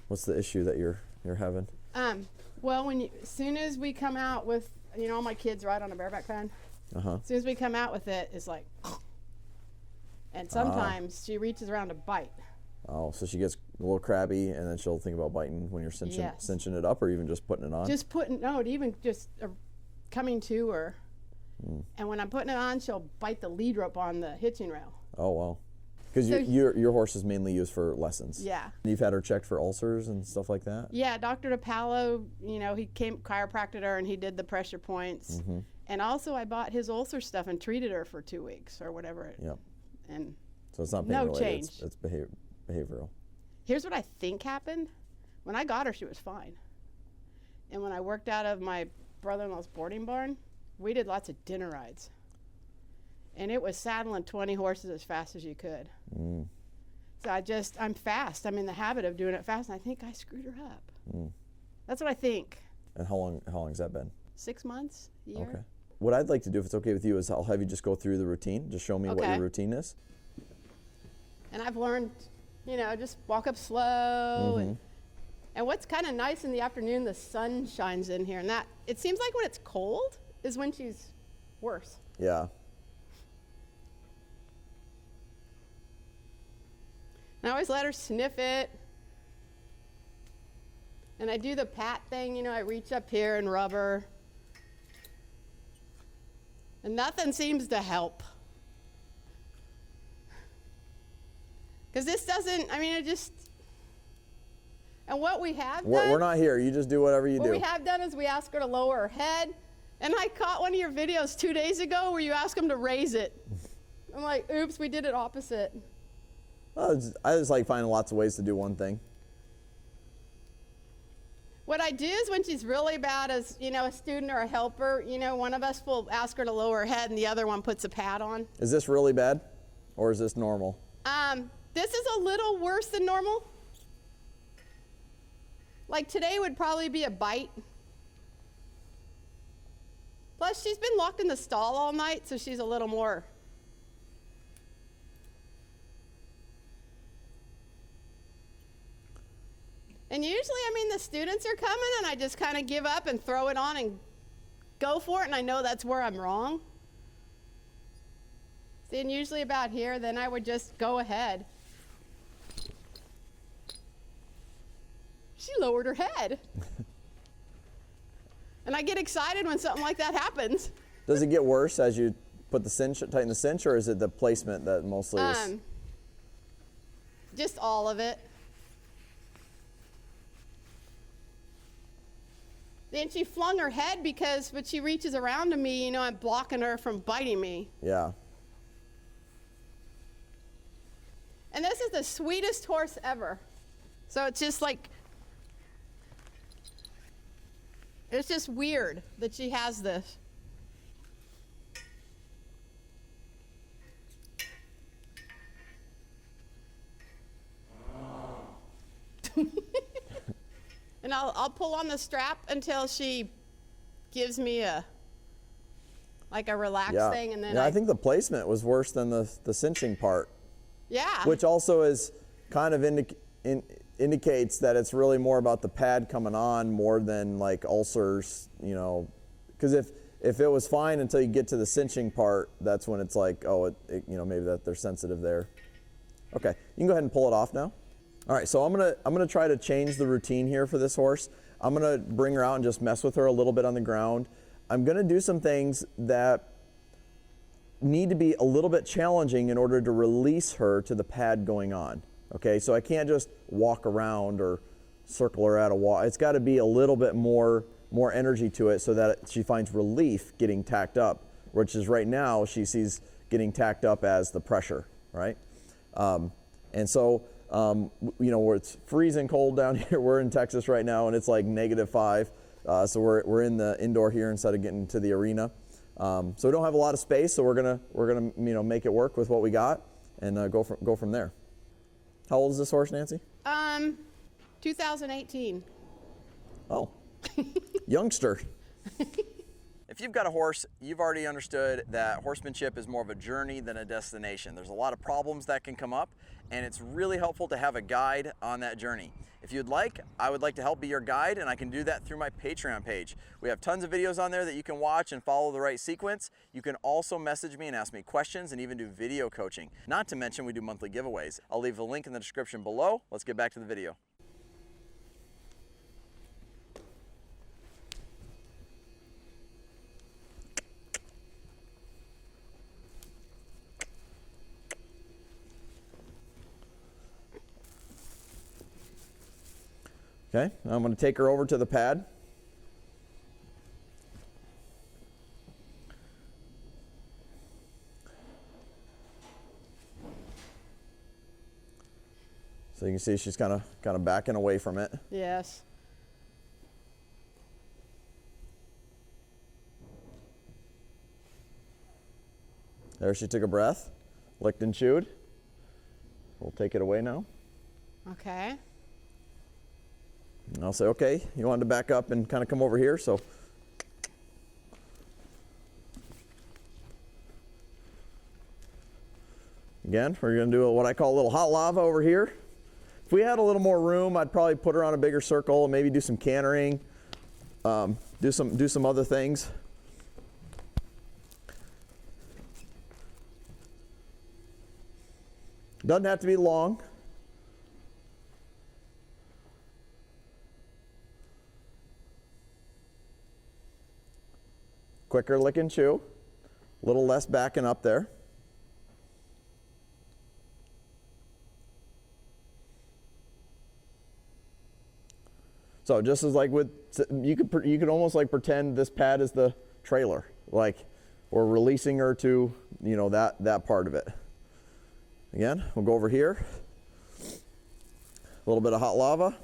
What's the issue that you're having? Well, as soon as we come out with, all my kids ride on a bareback pen. Uh-huh. As soon as we come out with it, it's like, and sometimes she reaches around to bite. Oh, so she gets a little crabby, and then she'll think about biting when you're cinching it up, or even just putting it on? Even just coming to her. And when I'm putting it on, she'll bite the lead rope on the hitching rail. Oh, wow. Because your horse is mainly used for lessons. Yeah. You've had her checked for ulcers and stuff like that? Yeah, Dr. DePaolo, he chiropracted her, and he did the pressure points. Mm-hmm. And also I bought his ulcer stuff and treated her for 2 weeks or whatever. Yep. And so it's not pain related, change. It's behavioral. Here's what I think happened. When I got her, she was fine. And when I worked out of my brother-in-law's boarding barn, we did lots of dinner rides. And it was saddling 20 horses as fast as you could. So I'm fast. I'm in the habit of doing it fast, and I think I screwed her up. That's what I think. And how long has that been? 6 months, a year. Okay. What I'd like to do, if it's okay with you, is I'll have you just go through the routine. Just show me what your routine is. And I've learned, just walk up slow. And what's kind of nice in the afternoon, the sun shines in here. And it seems like when it's cold is when she's worse. Yeah. And I always let her sniff it. And I do the pat thing, I reach up here and rub her. And nothing seems to help. Because this doesn't, and what we have done. We're not here. You just do whatever you do. What we have done is we ask her to lower her head. And I caught one of your videos 2 days ago where you ask them to raise it. I'm like, oops, we did it opposite. Well, I just like finding lots of ways to do one thing. What I do is when she's really bad as, a student or a helper, one of us will ask her to lower her head and the other one puts a pad on. Is this really bad or is this normal? This is a little worse than normal. Like today would probably be a bite. Plus she's been locked in the stall all night, so she's a little more. And usually, the students are coming and I just kind of give up and throw it on and go for it, and I know that's where I'm wrong. See, and usually about here, then I would just go ahead. She lowered her head. And I get excited when something like that happens. Does it get worse as you put the cinch, tighten the cinch, or is it the placement that mostly is? Just all of it. Then she flung her head because when she reaches around to me, I'm blocking her from biting me. Yeah. And this is the sweetest horse ever. So it's just like, it's just weird that she has this. And I'll pull on the strap until she gives me a relaxed thing, and then I think the placement was worse than the cinching part. Yeah. Which also is kind of indicates that it's really more about the pad coming on more than like ulcers, because if it was fine until you get to the cinching part, that's when it's like, oh, maybe that they're sensitive there. Okay, you can go ahead and pull it off now. All right, so I'm gonna try to change the routine here for this horse. I'm gonna bring her out and just mess with her a little bit on the ground. I'm gonna do some things that need to be a little bit challenging in order to release her to the pad going on. Okay, so I can't just walk around or circle her at a wall. It's got to be a little bit more energy to it so that she finds relief getting tacked up, which is right now she sees getting tacked up as the pressure, right? And so, where it's freezing cold down here, we're in Texas right now, and it's like -5. So we're in the indoor here instead of getting to the arena. So we don't have a lot of space, so we're gonna make it work with what we got and go from there. How old is this horse, Nancy? 2018. Oh, youngster. If you've got a horse, you've already understood that horsemanship is more of a journey than a destination. There's a lot of problems that can come up, and it's really helpful to have a guide on that journey. If you'd like, I would like to help be your guide, and I can do that through my Patreon page. We have tons of videos on there that you can watch and follow the right sequence. You can also message me and ask me questions and even do video coaching. Not to mention we do monthly giveaways. I'll leave a link in the description below. Let's get back to the video. Okay, I'm going to take her over to the pad. So you can see she's kind of backing away from it. Yes. There she took a breath, licked and chewed. We'll take it away now. Okay. And I'll say, okay, you wanted to back up and kind of come over here, so. Again, we're going to do what I call a little hot lava over here. If we had a little more room, I'd probably put her on a bigger circle and maybe do some cantering, do some other things. Doesn't have to be long. Quicker lick and chew, a little less backing up there. So just as like with, you could almost like pretend this pad is the trailer, like we're releasing her to, you know, that part of it. Again, we'll go over here, a little bit of hot lava.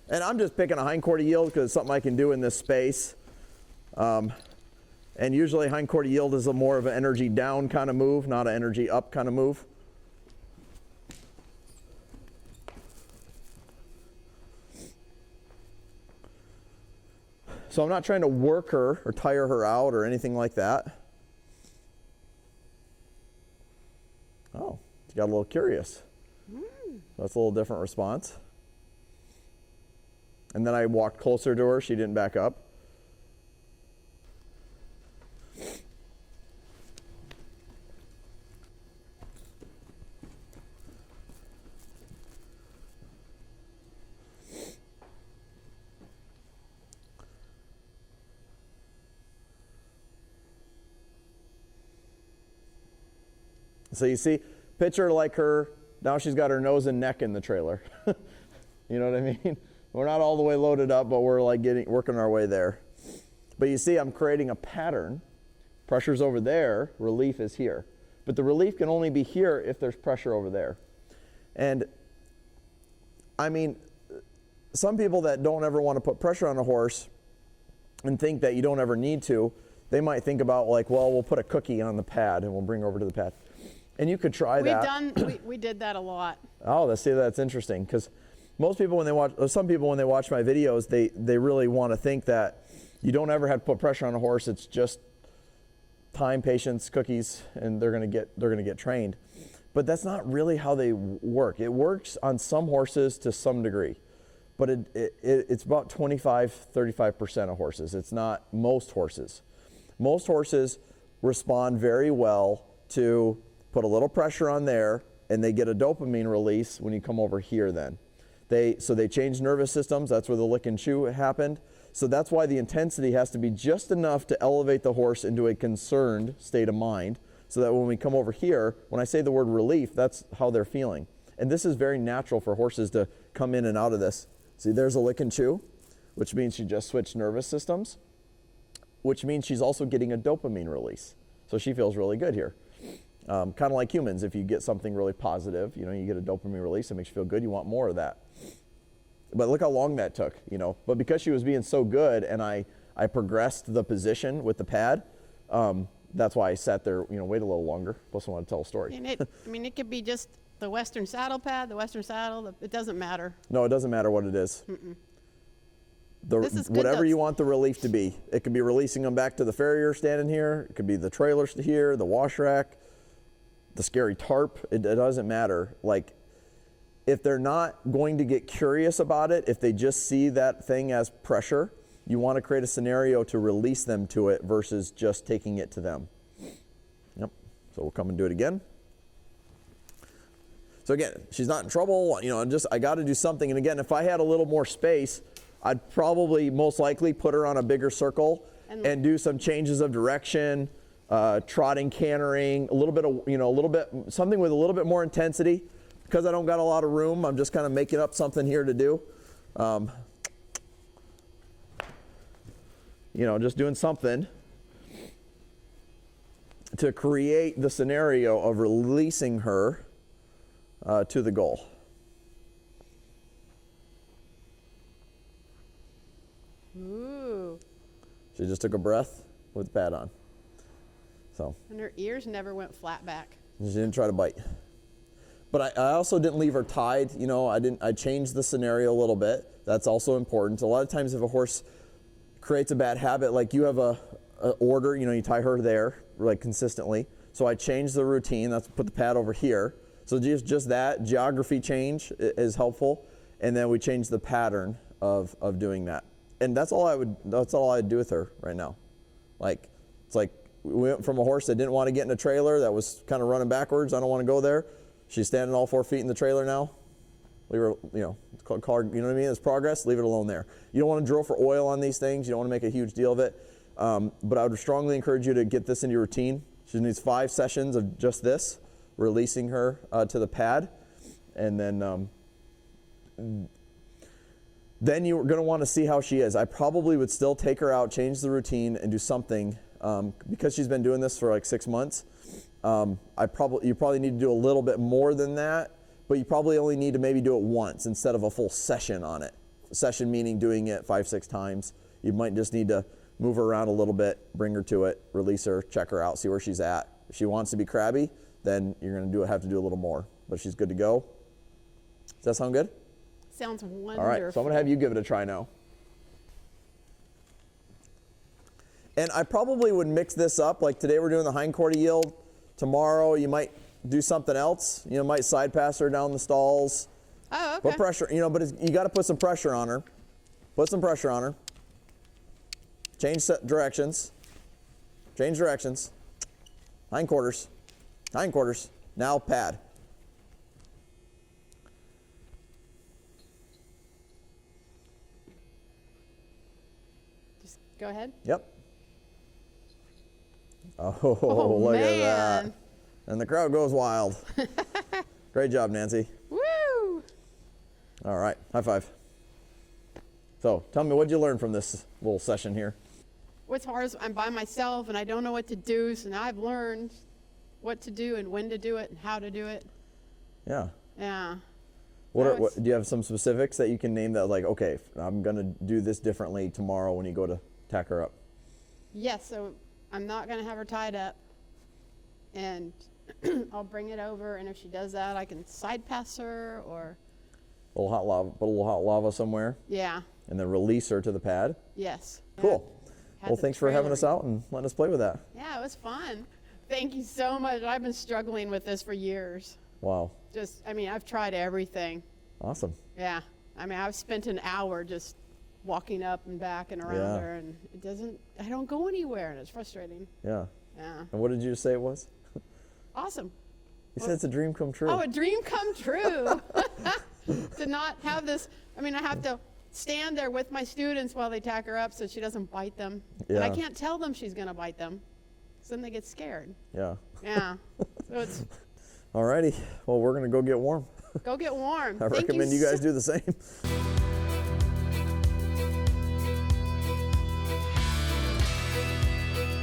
And I'm just picking a hindquarter yield because it's something I can do in this space. And usually hindquarter yield is a more of an energy down kind of move, not an energy up kind of move. So I'm not trying to work her or tire her out or anything like that. Oh, she got a little curious. That's a little different response. And then I walked closer to her. She didn't back up. So you see, picture like her, now she's got her nose and neck in the trailer. You know what I mean? We're not all the way loaded up, but we're like working our way there. But you see, I'm creating a pattern. Pressure's over there, relief is here. But the relief can only be here if there's pressure over there. And I mean, some people that don't ever want to put pressure on a horse and think that you don't ever need to, they might think about like, well, we'll put a cookie on the pad and we'll bring her over to the pad. And you could try that. We did that a lot. Oh, that's interesting, because most people some people when they watch my videos, they really want to think that you don't ever have to put pressure on a horse. It's just time, patience, cookies, and they're gonna get trained. But that's not really how they work. It works on some horses to some degree, but it's about 25-35% of horses. It's not most horses. Most horses respond very well to put a little pressure on there, and they get a dopamine release when you come over here then. So they change nervous systems. That's where the lick and chew happened. So that's why the intensity has to be just enough to elevate the horse into a concerned state of mind, so that when we come over here, when I say the word relief, that's how they're feeling. And this is very natural for horses to come in and out of this. See, there's a lick and chew, which means she just switched nervous systems, which means she's also getting a dopamine release. So she feels really good here. Kind of like humans, if you get something really positive, you know, you get a dopamine release, it makes you feel good, you want more of that. But look how long that took, you know. But because she was being so good and I progressed the position with the pad, that's why I sat there, you know, wait a little longer. Plus I want to tell a story. And it could be just the Western saddle pad, the Western saddle, it doesn't matter. No, it doesn't matter what it is. This is good whatever though. you want the relief to be. It could be releasing them back to the farrier standing here. It could be the trailers here, the wash rack, the scary tarp. It doesn't matter. Like, if they're not going to get curious about it, if they just see that thing as pressure, you want to create a scenario to release them to it versus just taking it to them. Yep. So we'll come and do it again. So again, she's not in trouble, you know, I got to do something. And again, if I had a little more space, I'd probably most likely put her on a bigger circle and do some changes of direction, trotting, cantering, a little bit of, you know, something with a little bit more intensity. Because I don't got a lot of room, I'm just kind of making up something here to do. You know, just doing something to create the scenario of releasing her to the goal. Ooh. She just took a breath with the pad on. So. And her ears never went flat back. She didn't try to bite. But I also didn't leave her tied. You know, I changed the scenario a little bit. That's also important. A lot of times if a horse creates a bad habit, like you have a order, you know, you tie her there, like consistently. So I changed the routine. That's put the pad over here. So just that geography change is helpful. And then we changed the pattern of doing that. And that's all I'd do with her right now. Like, it's like we went from a horse that didn't want to get in a trailer, that was kind of running backwards. I don't want to go there. She's standing all 4 feet in the trailer now. Leave her, you know, it's called, you know what I mean? It's progress. Leave it alone there. You don't want to drill for oil on these things. You don't want to make a huge deal of it. But I would strongly encourage you to get this into your routine. She needs 5 sessions of just this, releasing her to the pad. And then you're going to want to see how she is. I probably would still take her out, change the routine, and do something. Because she's been doing this for like 6 months, you probably need to do a little bit more than that, but you probably only need to maybe do it once instead of a full session on it. Session meaning doing it 5-6 times. You might just need to move her around a little bit, bring her to it, release her, check her out, see where she's at. If she wants to be crabby, then you're going to have to do a little more, but she's good to go. Does that sound good? Sounds wonderful. All right, so I'm going to have you give it a try now. And I probably would mix this up. Like today we're doing the hindquarter yield. Tomorrow you might do something else. You know, might side pass her down the stalls. Oh, okay. Put pressure, you know, but you got to put some pressure on her. Put some pressure on her. Change directions. Change directions. Hindquarters. Hindquarters. Now pad. Just go ahead. Yep. Oh, look man. at that. And the crowd goes wild. Great job, Nancy. Woo! All right, high five. So tell me, what'd you learn from this little session here? What's hard is I'm by myself and I don't know what to do, so now I've learned what to do and when to do it and how to do it. Yeah. Yeah. What do you have some specifics that you can name that, like, okay, I'm going to do this differently tomorrow when you go to tack her up? Yes, so I'm not going to have her tied up, and I'll bring it over, and if she does that, I can side pass her or... A little hot lava, put a little hot lava somewhere. Yeah. And then release her to the pad. Yes. Cool. Had Well, the thanks for having us trailer. out and letting us play with that. Yeah, it was fun. Thank you so much. I've been struggling with this for years. Wow. I've tried everything. Awesome. Yeah. I've spent an hour just walking up and back and around Yeah. her, and I don't go anywhere, and it's frustrating. Yeah. Yeah. And what did you say it was? Awesome. You said it's a dream come true. Oh, a dream come true. To not have this, I have to stand there with my students while they tack her up so she doesn't bite them. And I Yeah. can't tell them she's going to bite them, so then they get scared. Yeah. Yeah. So it's, Alrighty. Well, we're going to go get warm. go get warm. I recommend you guys do the same.